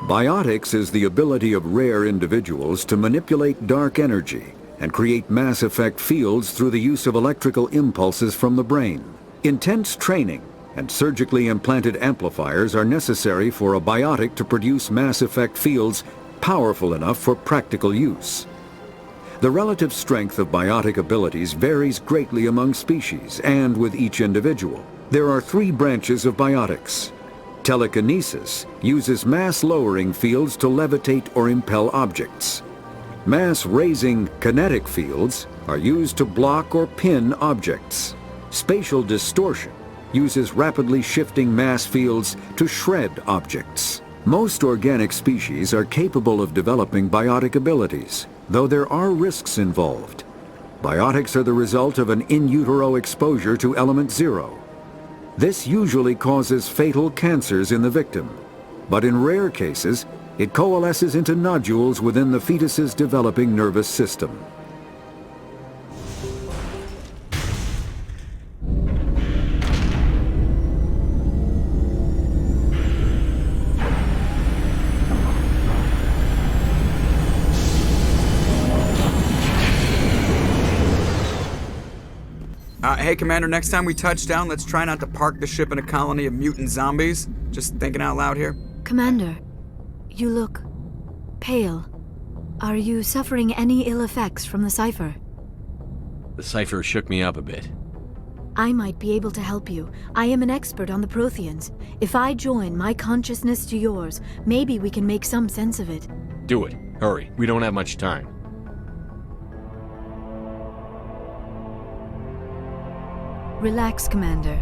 Biotics is the ability of rare individuals to manipulate dark energy and create mass effect fields through the use of electrical impulses from the brain. Intense training and surgically implanted amplifiers are necessary for a biotic to produce mass effect fields powerful enough for practical use. The relative strength of biotic abilities varies greatly among species and with each individual. There are 3 branches of biotics. Telekinesis uses mass-lowering fields to levitate or impel objects. Mass-raising kinetic fields are used to block or pin objects. Spatial distortion uses rapidly shifting mass fields to shred objects. Most organic species are capable of developing biotic abilities, though there are risks involved. Biotics are the result of an in utero exposure to element 0. This usually causes fatal cancers in the victim, but in rare cases, it coalesces into nodules within the fetus's developing nervous system. Hey, Commander, next time we touch down, let's try not to park the ship in a colony of mutant zombies. Just thinking out loud here. Commander, you look pale. Are you suffering any ill effects from the cipher? The cipher shook me up a bit. I might be able to help you. I am an expert on the Protheans. If I join my consciousness to yours, maybe we can make some sense of it. Do it. Hurry. We don't have much time. Relax, Commander.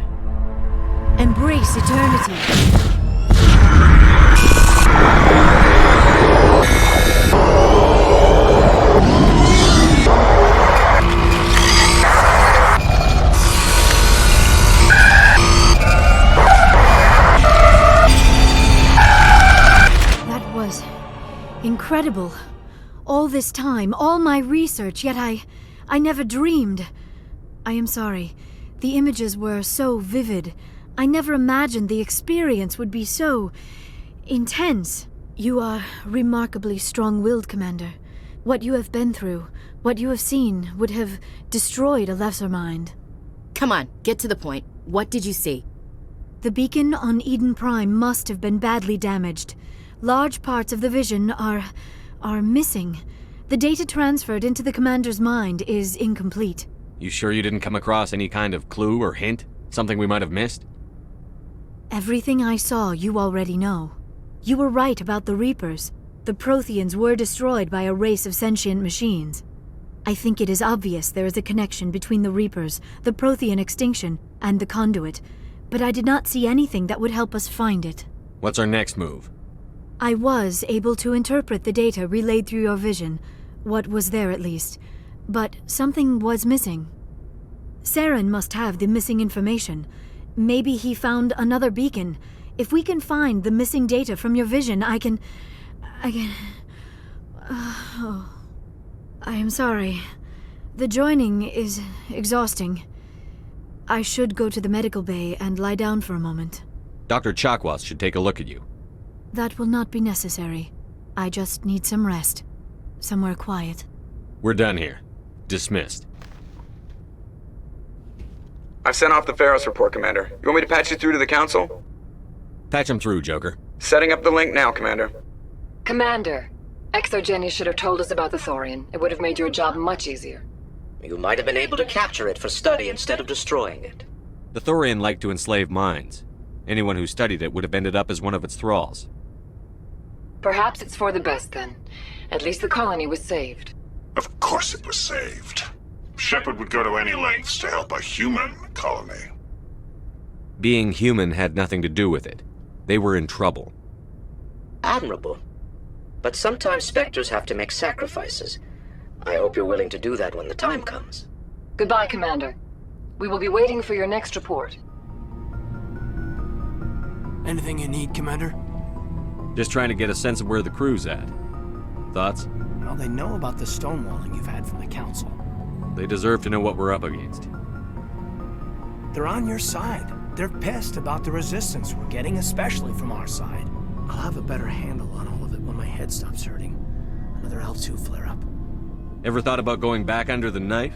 Embrace eternity. That was incredible. All this time, all my research, yet I never dreamed. I am sorry. The images were so vivid. I never imagined the experience would be so intense. You are remarkably strong-willed, Commander. What you have been through, what you have seen, would have destroyed a lesser mind. Come on, get to the point. What did you see? The beacon on Eden Prime must have been badly damaged. Large parts of the vision are missing. The data transferred into the Commander's mind is incomplete. You sure you didn't come across any kind of clue or hint? Something we might have missed? Everything I saw you already know. You were right about the Reapers. The Protheans were destroyed by a race of sentient machines. I think it is obvious there is a connection between the Reapers, the Prothean extinction, and the Conduit, but I did not see anything that would help us find it. What's our next move? I was able to interpret the data relayed through your vision, what was there at least. But something was missing. Saren must have the missing information. Maybe he found another beacon. If we can find the missing data from your vision, I can... I am sorry. The joining is exhausting. I should go to the medical bay and lie down for a moment. Dr. Chakwas should take a look at you. That will not be necessary. I just need some rest. Somewhere quiet. We're done here. Dismissed. I've sent off the Pharos report, Commander. You want me to patch you through to the Council? Patch him through, Joker. Setting up the link now, Commander. Commander, Exogeny should have told us about the Thorian. It would have made your job much easier. You might have been able to capture it for study instead of destroying it. The Thorian liked to enslave minds. Anyone who studied it would have ended up as one of its thralls. Perhaps it's for the best, then. At least the colony was saved. Of course it was saved. Shepard would go to any lengths to help a human colony. Being human had nothing to do with it. They were in trouble. Admirable. But sometimes Spectres have to make sacrifices. I hope you're willing to do that when the time comes. Goodbye, Commander. We will be waiting for your next report. Anything you need, Commander? Just trying to get a sense of where the crew's at. Thoughts? Well, they know about the stonewalling you've had from the Council. They deserve to know what we're up against. They're on your side. They're pissed about the resistance we're getting, especially from our side. I'll have a better handle on all my head stops hurting. Another L2 flare-up. Ever thought about going back under the knife?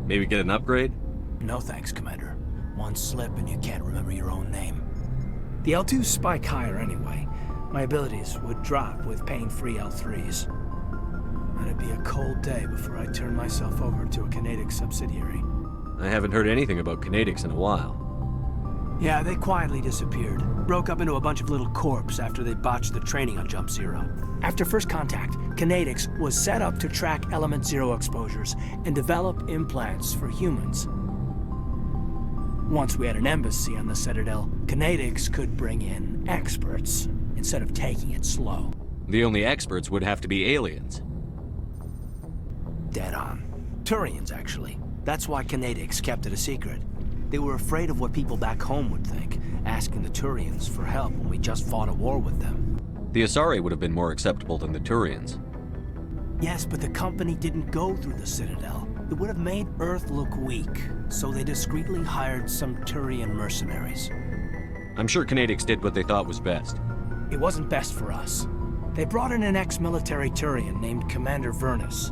Maybe get an upgrade? No thanks, Commander. One slip and you can't remember your own name. The L2s spike higher anyway. My abilities would drop with pain-free L3s. It'd be a cold day before I turn myself over to a Canadic subsidiary. I haven't heard anything about Canadics in a while. Yeah, they quietly disappeared. Broke up into a bunch of little corps after they botched the training on Jump Zero. After first contact, Canadics was set up to track Element Zero exposures and develop implants for humans. Once we had an embassy on the Citadel, Canadics could bring in experts instead of taking it slow. The only experts would have to be aliens. Dead on. Turians, actually. That's why Canadics kept it a secret. They were afraid of what people back home would think, asking the Turians for help when we just fought a war with them. The Asari would have been more acceptable than the Turians. Yes, but the company didn't go through the Citadel. It would have made Earth look weak, so they discreetly hired some Turian mercenaries. I'm sure Canadics did what they thought was best. It wasn't best for us. They brought in an ex-military Turian named Commander Vernus.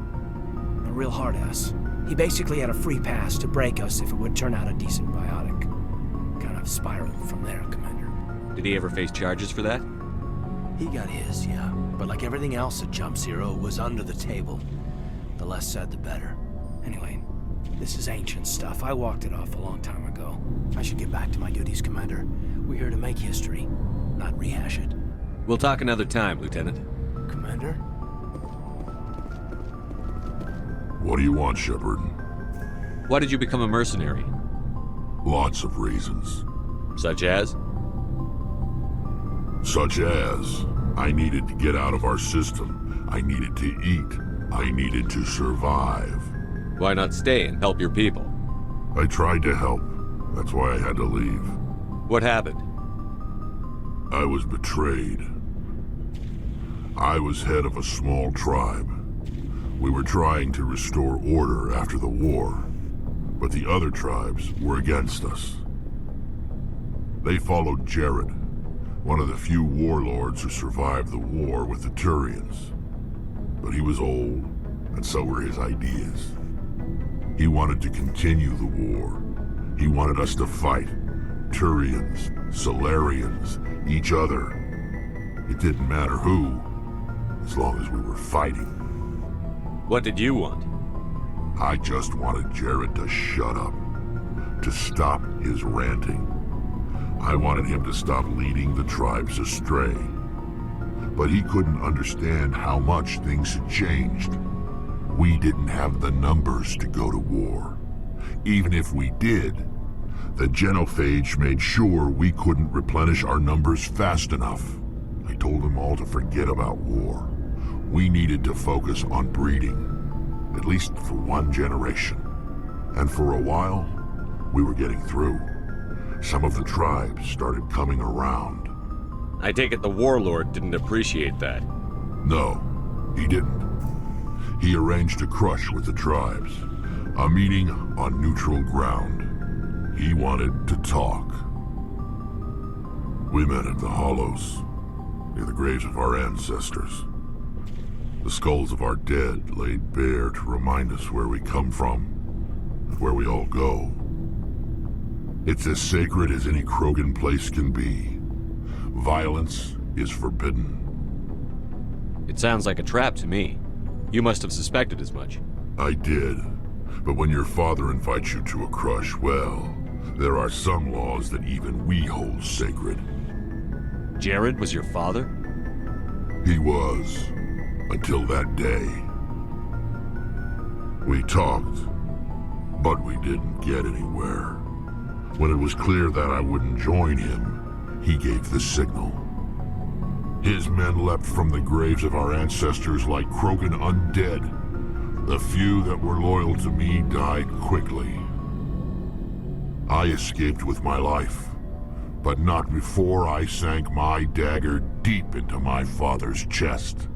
A real hard-ass. He basically had a free pass to break us if it would turn out a decent biotic. Kind of spiraled from there, Commander. Did he ever face charges for that? He got his, yeah. But like everything else at Jump Zero, it was under the table. The less said, the better. Anyway, this is ancient stuff. I walked it off a long time ago. I should get back to my duties, Commander. We're here to make history, not rehash it. We'll talk another time, Lieutenant. Commander? What do you want, Shepard? Why did you become a mercenary? Lots of reasons. Such as? Such as, I needed to get out of our system. I needed to eat. I needed to survive. Why not stay and help your people? I tried to help. That's why I had to leave. What happened? I was betrayed. I was head of a small tribe. We were trying to restore order after the war, but the other tribes were against us. They followed Jared, one of the few warlords who survived the war with the Turians. But he was old, and so were his ideas. He wanted to continue the war. He wanted us to fight. Turians, Solarians, each other. It didn't matter who, as long as we were fighting. What did you want? I just wanted Jared to shut up, to stop his ranting. I wanted him to stop leading the tribes astray. But he couldn't understand how much things had changed. We didn't have the numbers to go to war. Even if we did, the genophage made sure we couldn't replenish our numbers fast enough. I told them all to forget about war. We needed to focus on breeding, at least for one generation. And for a while, we were getting through. Some of the tribes started coming around. I take it the warlord didn't appreciate that. No, he didn't. He arranged a crush with the tribes, a meeting on neutral ground. He wanted to talk. We met at the Hollows, near the graves of our ancestors. The skulls of our dead laid bare to remind us where we come from and where we all go. It's as sacred as any Krogan place can be. Violence is forbidden. It sounds like a trap to me. You must have suspected as much. I did. But when your father invites you to a crush, well, there are some laws that even we hold sacred. Jared was your father? He was. Until that day. We talked, but we didn't get anywhere. When it was clear that I wouldn't join him, he gave the signal. His men leapt from the graves of our ancestors like Krogan undead. The few that were loyal to me died quickly. I escaped with my life, but not before I sank my dagger deep into my father's chest.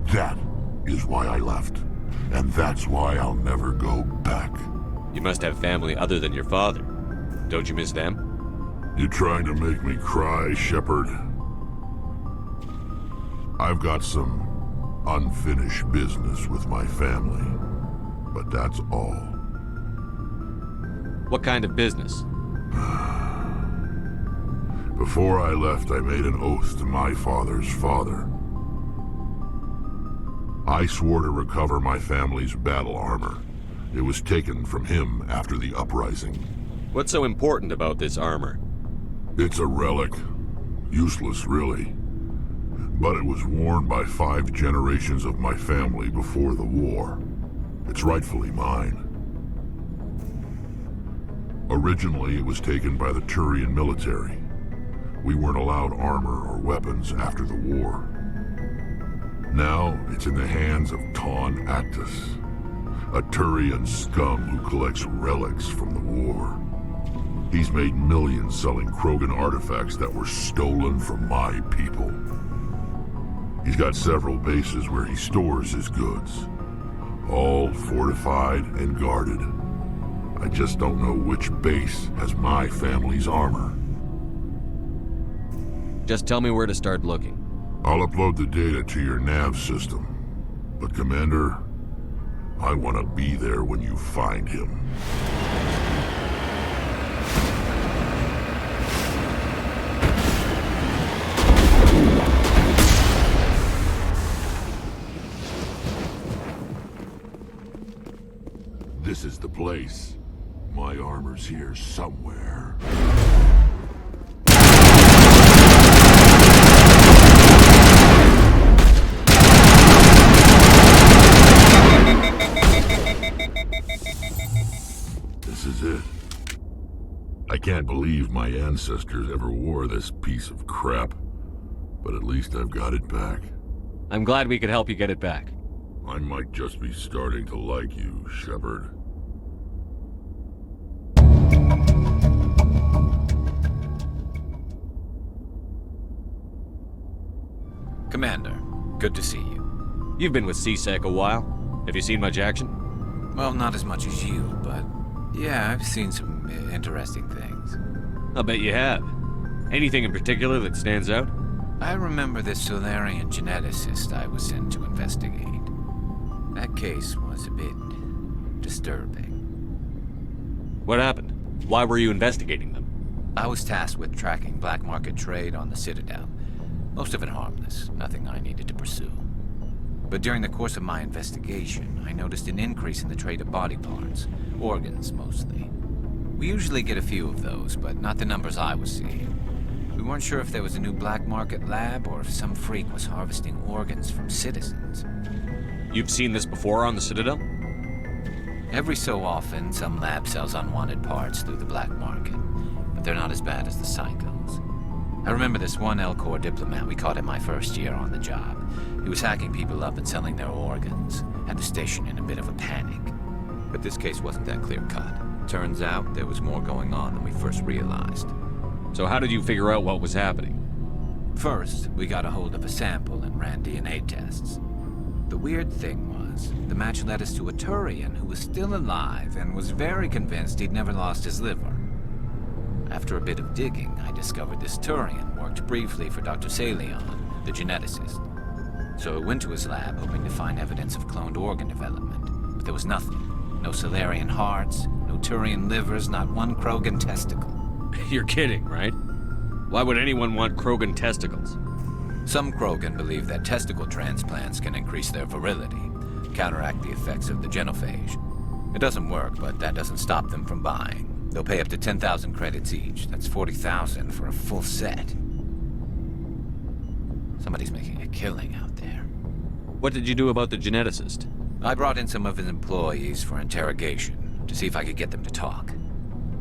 That is why I left, and that's why I'll never go back. You must have family other than your father. Don't you miss them? You trying to make me cry, Shepard? I've got some unfinished business with my family, but that's all. What kind of business? Before I left, I made an oath to my father's father. I swore to recover my family's battle armor. It was taken from him after the uprising. What's so important about this armor? It's a relic. Useless, really. But it was worn by 5 generations of my family before the war. It's rightfully mine. Originally, it was taken by the Turian military. We weren't allowed armor or weapons after the war. Now, it's in the hands of Ton Actus, a Turian scum who collects relics from the war. He's made millions selling Krogan artifacts that were stolen from my people. He's got several bases where he stores his goods, all fortified and guarded. I just don't know which base has my family's armor. Just tell me where to start looking. I'll upload the data to your nav system. But Commander, I want to be there when you find him. This is the place. My armor's here somewhere. This is it. I can't believe my ancestors ever wore this piece of crap, but at least I've got it back. I'm glad we could help you get it back. I might just be starting to like you, Shepard. Commander, good to see you. You've been with CSEC a while. Have you seen much action? Well, not as much as you, but yeah, I've seen some interesting things. I'll bet you have. Anything in particular that stands out? I remember this Solarian geneticist I was sent to investigate. That case was a bit disturbing. What happened? Why were you investigating them? I was tasked with tracking black market trade on the Citadel. Most of it harmless, nothing I needed to pursue. But during the course of my investigation, I noticed an increase in the trade of body parts, organs mostly. We usually get a few of those, but not the numbers I was seeing. We weren't sure if there was a new black market lab or if some freak was harvesting organs from citizens. You've seen this before on the Citadel? Every so often, some lab sells unwanted parts through the black market, but they're not as bad as the cycles. I remember this one L-Corps diplomat we caught in my first year on the job. He was hacking people up and selling their organs. Had the station in a bit of a panic. But this case wasn't that clear-cut. Turns out there was more going on than we first realized. So how did you figure out what was happening? First, we got a hold of a sample and ran DNA tests. The weird thing was, the match led us to a Turian who was still alive and was very convinced he'd never lost his liver. After a bit of digging, I discovered this Turian worked briefly for Dr. Salion, the geneticist. So I went to his lab hoping to find evidence of cloned organ development, but there was nothing. No Solarian hearts, no Turian livers, not one Krogan testicle. You're kidding, right? Why would anyone want Krogan testicles? Some Krogan believe that testicle transplants can increase their virility, counteract the effects of the genophage. It doesn't work, but that doesn't stop them from buying. They'll pay up to 10,000 credits each. That's 40,000 for a full set. Somebody's making a killing out there. What did you do about the geneticist? I brought in some of his employees for interrogation, to see if I could get them to talk.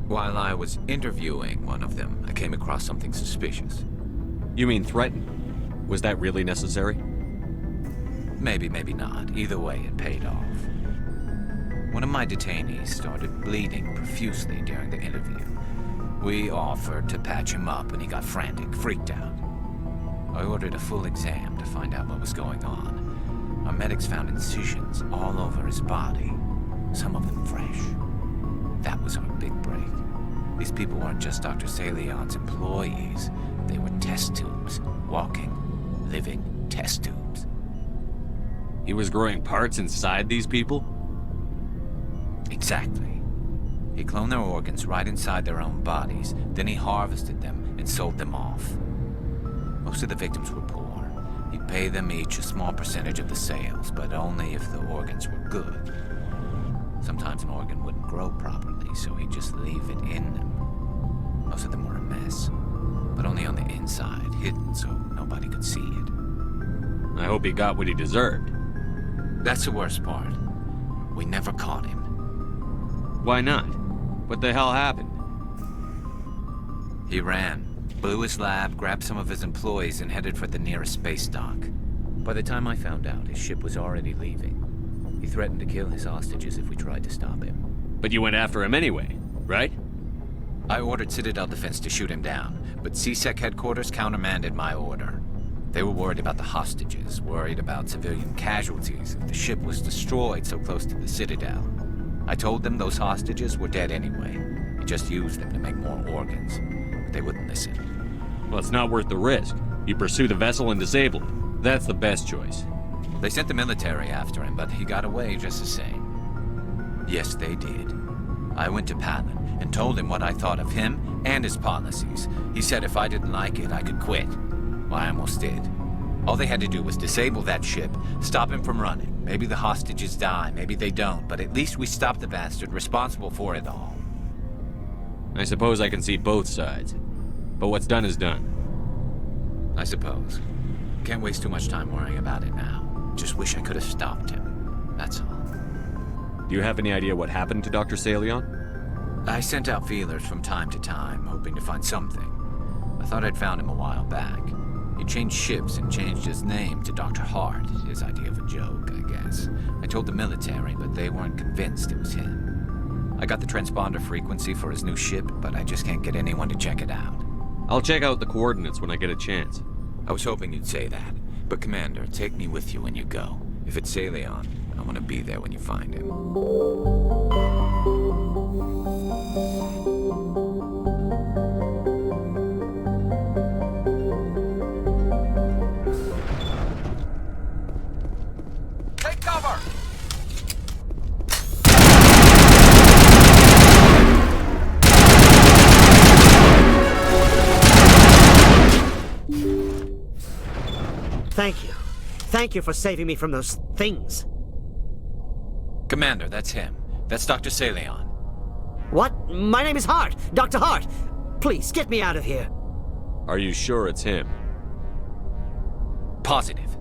While I was interviewing one of them, I came across something suspicious. You mean threatened? Was that really necessary? Maybe, maybe not. Either way, it paid off. One of my detainees started bleeding profusely during the interview. We offered to patch him up and he got frantic, freaked out. I ordered a full exam to find out what was going on. Our medics found incisions all over his body, some of them fresh. That was our big break. These people weren't just Dr. Salion's employees. They were test tubes, walking, living test tubes. He was growing parts inside these people? Exactly. He cloned their organs right inside their own bodies, then he harvested them and sold them off. Most of the victims were poor. He'd pay them each a small percentage of the sales, but only if the organs were good. Sometimes an organ wouldn't grow properly, so he'd just leave it in them. Most of them were a mess, but only on the inside, hidden so nobody could see it. I hope he got what he deserved. That's the worst part. We never caught him. Why not? What the hell happened? He ran, blew his lab, grabbed some of his employees, and headed for the nearest space dock. By the time I found out, his ship was already leaving. He threatened to kill his hostages if we tried to stop him. But you went after him anyway, right? I ordered Citadel Defense to shoot him down, but CSEC headquarters countermanded my order. They were worried about the hostages, worried about civilian casualties if the ship was destroyed so close to the Citadel. I told them those hostages were dead anyway. He just used them to make more organs. But they wouldn't listen. Well, it's not worth the risk. You pursue the vessel and disable it. That's the best choice. They sent the military after him, but he got away just the same. Yes, they did. I went to Palin and told him what I thought of him and his policies. He said if I didn't like it, I could quit. Well, I almost did. All they had to do was disable that ship, stop him from running. Maybe the hostages die, maybe they don't, but at least we stopped the bastard responsible for it all. I suppose I can see both sides. But what's done is done. I suppose. Can't waste too much time worrying about it now. Just wish I could have stopped him. That's all. Do you have any idea what happened to Dr. Salion? I sent out feelers from time to time, hoping to find something. I thought I'd found him a while back. He changed ships and changed his name to Dr. Hart, his idea of a joke, I guess. I told the military, but they weren't convinced it was him. I got the transponder frequency for his new ship, but I just can't get anyone to check it out. I'll check out the coordinates when I get a chance. I was hoping you'd say that. But Commander, take me with you when you go. If it's Salion, I want to be there when you find him. Take cover! Thank you. Thank you for saving me from those things. Commander, that's him. That's Dr. Salion. What? My name is Hart. Dr. Hart. Please, get me out of here. Are you sure it's him? Positive.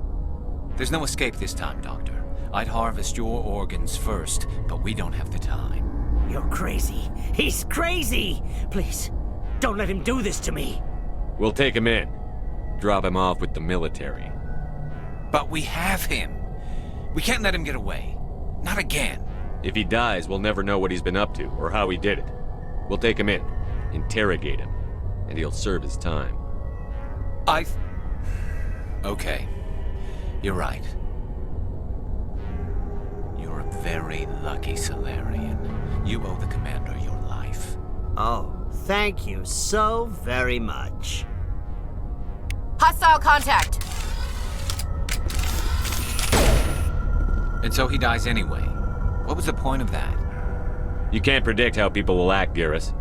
There's no escape this time, Doctor. I'd harvest your organs first, but we don't have the time. You're crazy. He's crazy! Please, don't let him do this to me. We'll take him in. Drop him off with the military. But we have him. We can't let him get away. Not again. If he dies, we'll never know what he's been up to or how he did it. We'll take him in, interrogate him, and he'll serve his time. Okay. You're right. You're a very lucky Solarian. You owe the Commander your life. Oh, thank you so very much. Hostile contact! And so he dies anyway. What was the point of that? You can't predict how people will act, Garrus.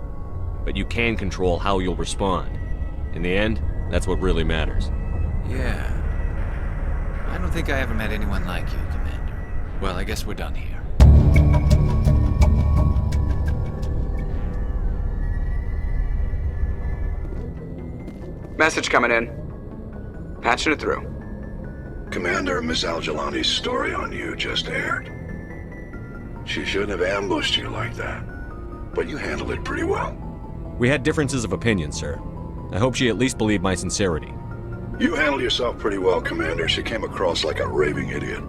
But you can control how you'll respond. In the end, that's what really matters. Yeah. I don't think I ever met anyone like you, Commander. Well, I guess we're done here. Message coming in. Patching it through. Commander, Miss Al-Jalani's story on you just aired. She shouldn't have ambushed you like that, but you handled it pretty well. We had differences of opinion, sir. I hope she at least believed my sincerity. You handled yourself pretty well, Commander. She came across like a raving idiot.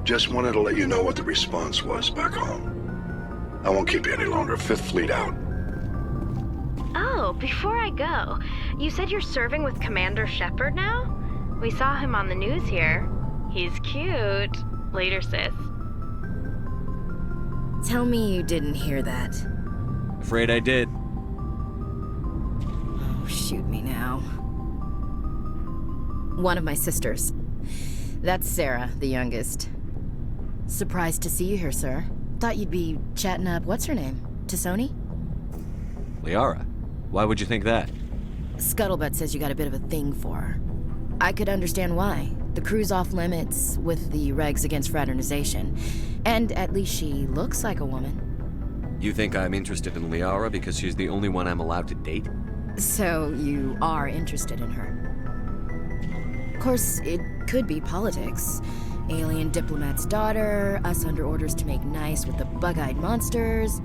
Just wanted to let you know what the response was back home. I won't keep you any longer. Fifth Fleet out. Oh, before I go, you said you're serving with Commander Shepard now? We saw him on the news here. He's cute. Later, sis. Tell me you didn't hear that. Afraid I did. Oh, shoot me now. One of my sisters. That's Sarah, the youngest. Surprised to see you here, sir. Thought you'd be chatting up, what's her name? Tassoni? Liara, why would you think that? Scuttlebutt says you got a bit of a thing for her. I could understand why. The crew's off limits with the regs against fraternization. And at least she looks like a woman. You think I'm interested in Liara because she's the only one I'm allowed to date? So you are interested in her. Of course, it could be politics. Alien diplomat's daughter, us under orders to make nice with the bug-eyed monsters.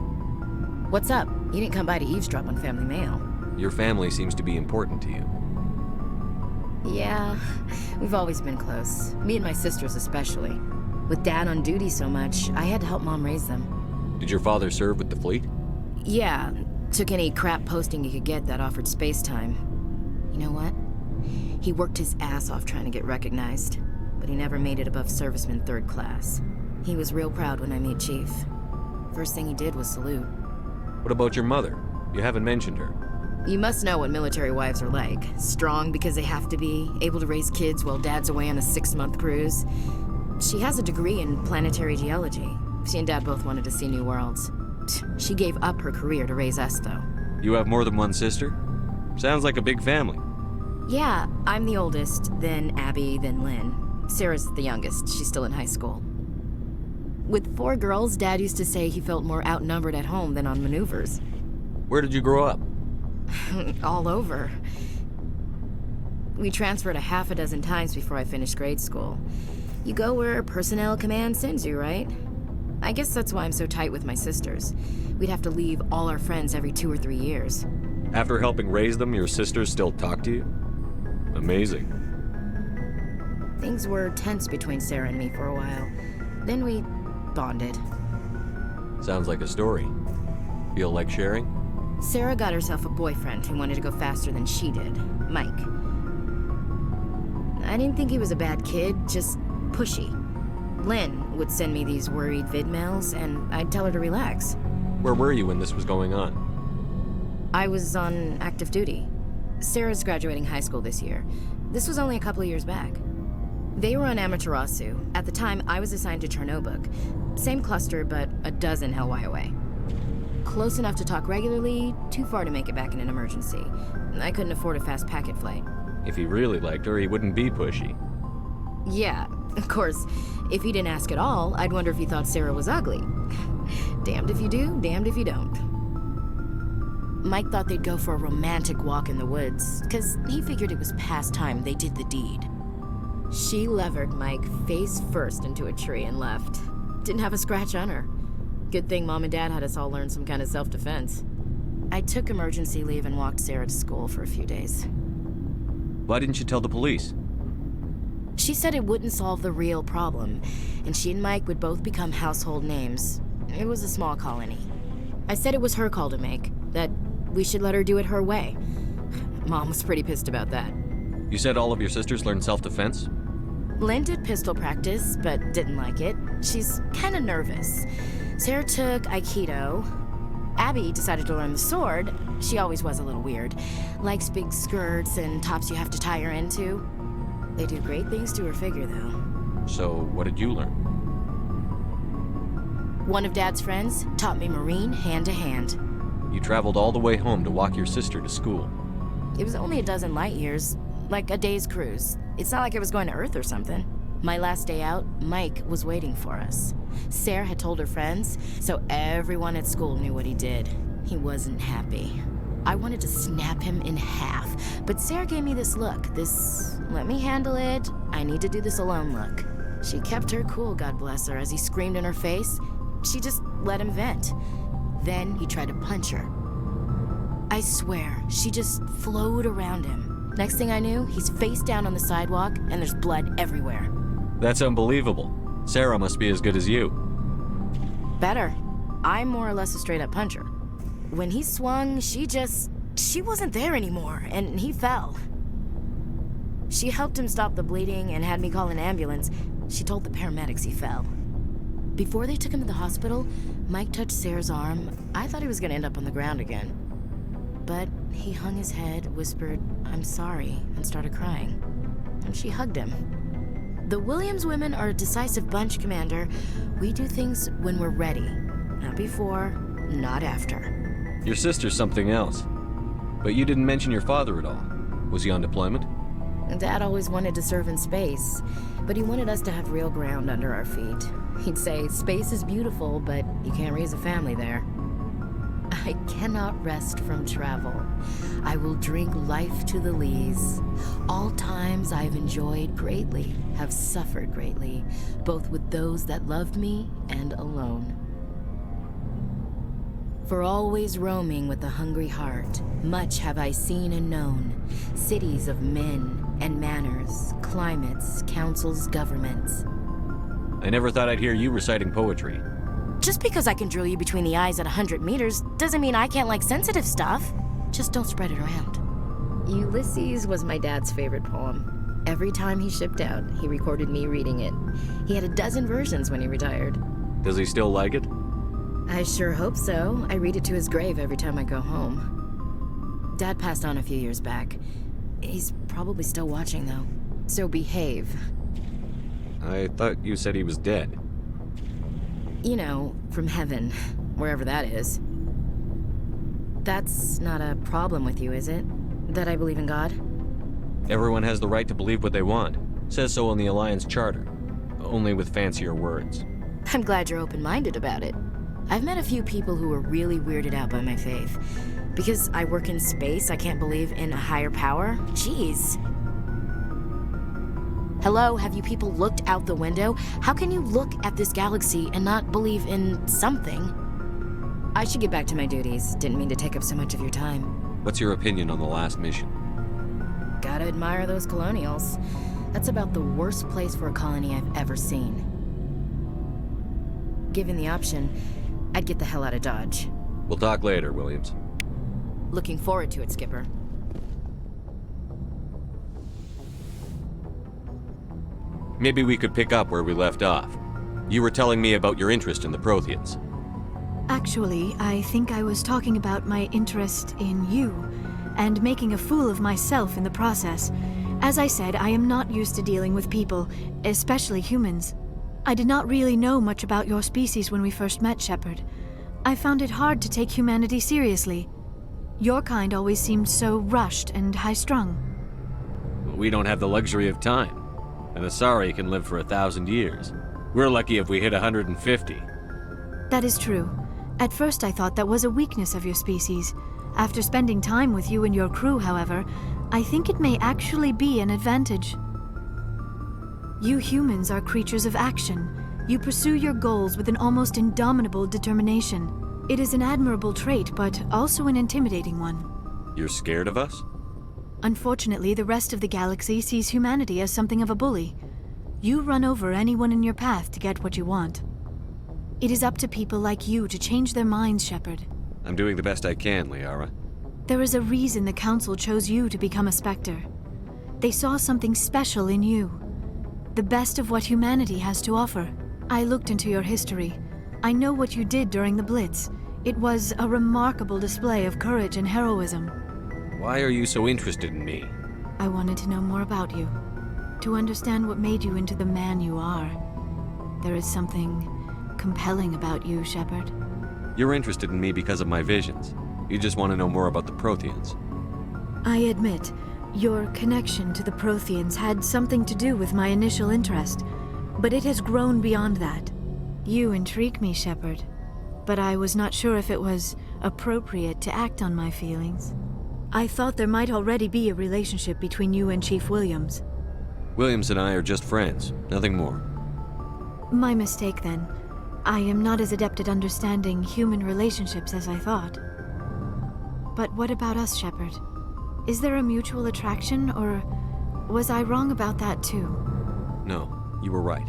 What's up? You didn't come by to eavesdrop on family mail. Your family seems to be important to you. Yeah, we've always been close. Me and my sisters especially. With Dad on duty so much, I had to help Mom raise them. Did your father serve with the fleet? Yeah, took any crap posting he could get that offered space time. You know what? He worked his ass off trying to get recognized, but he never made it above serviceman 3rd class. He was real proud when I made Chief. First thing he did was salute. What about your mother? You haven't mentioned her. You must know what military wives are like. Strong because they have to be, able to raise kids while Dad's away on a 6-month cruise. She has a degree in planetary geology. She and Dad both wanted to see new worlds. She gave up her career to raise us, though. You have more than one sister? Sounds like a big family. Yeah, I'm the oldest, then Abby, then Lynn. Sarah's the youngest. She's still in high school. With 4 girls, Dad used to say he felt more outnumbered at home than on maneuvers. Where did you grow up? All over. We transferred a half a dozen times before I finished grade school. You go where personnel command sends you, right? I guess that's why I'm so tight with my sisters. We'd have to leave all our friends every 2 or 3 years. After helping raise them, your sisters still talk to you? Amazing. Things were tense between Sarah and me for a while. Then we bonded. Sounds like a story. Feel like sharing? Sarah got herself a boyfriend who wanted to go faster than she did, Mike. I didn't think he was a bad kid, just pushy. Lynn would send me these worried vidmails, and I'd tell her to relax. Where were you when this was going on? I was on active duty. Sarah's graduating high school this year. This was only a couple of years back. They were on Amaterasu. At the time, I was assigned to Chernobog. Same cluster, but a dozen LY away. Close enough to talk regularly, too far to make it back in an emergency. I couldn't afford a fast packet flight. If he really liked her, he wouldn't be pushy. Yeah, of course. If he didn't ask at all, I'd wonder if he thought Sarah was ugly. Damned if you do, damned if you don't. Mike thought they'd go for a romantic walk in the woods, because he figured it was past time they did the deed. She levered Mike face first into a tree and left. Didn't have a scratch on her. Good thing Mom and Dad had us all learn some kind of self-defense. I took emergency leave and walked Sarah to school for a few days. Why didn't you tell the police? She said it wouldn't solve the real problem, and she and Mike would both become household names. It was a small colony. I said it was her call to make, that we should let her do it her way. Mom was pretty pissed about that. You said all of your sisters learned self-defense? Lynn did pistol practice, but didn't like it. She's kind of nervous. Sarah took Aikido. Abby decided to learn the sword. She always was a little weird. Likes big skirts and tops you have to tie her into. They do great things to her figure, though. So, what did you learn? One of Dad's friends taught me Marine hand to hand. You traveled all the way home to walk your sister to school. It was only a dozen light years, like a day's cruise. It's not like I was going to Earth or something. My last day out, Mike was waiting for us. Sarah had told her friends, so everyone at school knew what he did. He wasn't happy. I wanted to snap him in half, but Sarah gave me this look, this let me handle it, I need to do this alone look. She kept her cool, God bless her, as he screamed in her face. She just let him vent. Then he tried to punch her. I swear, she just flowed around him. Next thing I knew, he's face down on the sidewalk, and there's blood everywhere. That's unbelievable. Sarah must be as good as you. Better. I'm more or less a straight-up puncher. When he swung, she wasn't there anymore, and he fell. She helped him stop the bleeding and had me call an ambulance. She told the paramedics he fell. Before they took him to the hospital, Mike touched Sarah's arm. I thought he was gonna end up on the ground again. But he hung his head, whispered, "I'm sorry," and started crying. And she hugged him. The Williams women are a decisive bunch, Commander. We do things when we're ready. Not before, not after. Your sister's something else. But you didn't mention your father at all. Was he on deployment? Dad always wanted to serve in space, but he wanted us to have real ground under our feet. He'd say, space is beautiful, but you can't raise a family there. I cannot rest from travel. I will drink life to the lees. All times I have enjoyed greatly, have suffered greatly, both with those that loved me and alone. For always roaming with a hungry heart, much have I seen and known, cities of men and manners, climates, councils, governments. I never thought I'd hear you reciting poetry. Just because I can drill you between the eyes at 100 meters doesn't mean I can't like sensitive stuff. Just don't spread it around. Ulysses was my dad's favorite poem. Every time he shipped out, he recorded me reading it. He had a dozen versions when he retired. Does he still like it? I sure hope so. I read it to his grave every time I go home. Dad passed on a few years back. He's probably still watching, though. So behave. I thought you said he was dead. You know, from heaven, wherever that is. That's not a problem with you, is it? That I believe in God? Everyone has the right to believe what they want. Says so in the Alliance Charter. Only with fancier words. I'm glad you're open-minded about it. I've met a few people who were really weirded out by my faith. Because I work in space, I can't believe in a higher power? Jeez. Hello, have you people looked out the window? How can you look at this galaxy and not believe in something? I should get back to my duties. Didn't mean to take up so much of your time. What's your opinion on the last mission? Gotta admire those colonials. That's about the worst place for a colony I've ever seen. Given the option, I'd get the hell out of Dodge. We'll talk later, Williams. Looking forward to it, Skipper. Maybe we could pick up where we left off. You were telling me about your interest in the Protheans. Actually, I think I was talking about my interest in you, and making a fool of myself in the process. As I said, I am not used to dealing with people, especially humans. I did not really know much about your species when we first met, Shepard. I found it hard to take humanity seriously. Your kind always seemed so rushed and high-strung. We don't have the luxury of time. An Asari can live for 1,000 years. We're lucky if we hit 150. That is true. At first I thought that was a weakness of your species. After spending time with you and your crew, however, I think it may actually be an advantage. You humans are creatures of action. You pursue your goals with an almost indomitable determination. It is an admirable trait, but also an intimidating one. You're scared of us? Unfortunately, the rest of the galaxy sees humanity as something of a bully. You run over anyone in your path to get what you want. It is up to people like you to change their minds, Shepard. I'm doing the best I can, Liara. There is a reason the Council chose you to become a Spectre. They saw something special in you. The best of what humanity has to offer. I looked into your history. I know what you did during the Blitz. It was a remarkable display of courage and heroism. Why are you so interested in me? I wanted to know more about you. To understand what made you into the man you are. There is something compelling about you, Shepard. You're interested in me because of my visions. You just want to know more about the Protheans. I admit, your connection to the Protheans had something to do with my initial interest, but it has grown beyond that. You intrigue me, Shepard, but I was not sure if it was appropriate to act on my feelings. I thought there might already be a relationship between you and Chief Williams. Williams and I are just friends, nothing more. My mistake, then. I am not as adept at understanding human relationships as I thought. But what about us, Shepard? Is there a mutual attraction, or was I wrong about that too? No, you were right.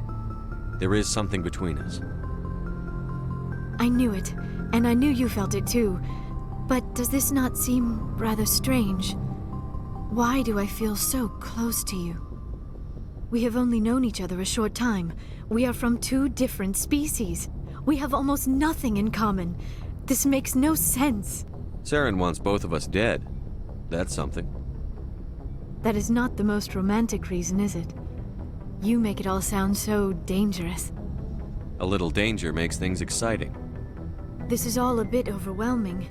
There is something between us. I knew it, and I knew you felt it too. But does this not seem rather strange? Why do I feel so close to you? We have only known each other a short time. We are from two different species. We have almost nothing in common. This makes no sense. Saren wants both of us dead. That's something. That is not the most romantic reason, is it? You make it all sound so dangerous. A little danger makes things exciting. This is all a bit overwhelming.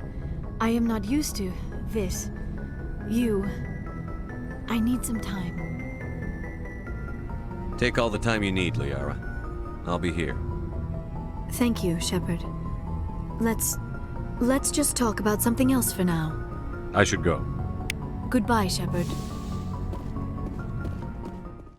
I am not used to this. I need some time. Take all the time you need, Liara. I'll be here. Thank you, Shepard. Let's just talk about something else for now. I should go. Goodbye, Shepard.